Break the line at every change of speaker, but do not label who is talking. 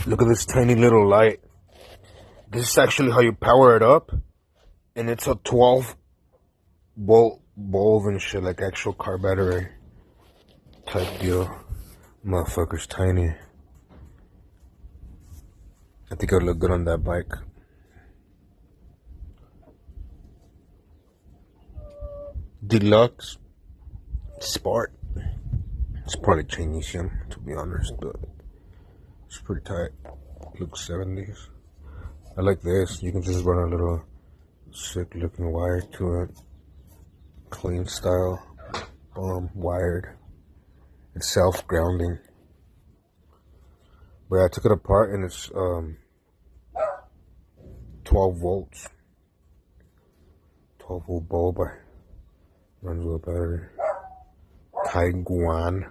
Look at this tiny little light. This is actually how you power it up. And it's a 12-volt bulb and shit, like actual car battery type deal. Motherfucker's tiny. I think it'll look good on that bike. Deluxe Sport. It's probably Chinese, to be honest, but it's pretty tight. Looks 70s. I like this. You can just run a little sick looking wire to it. Clean style. Boom, wired. It's self grounding. But I took it apart and it's 12 volts. 12 volt bulb. Runs with a battery. Taiwan.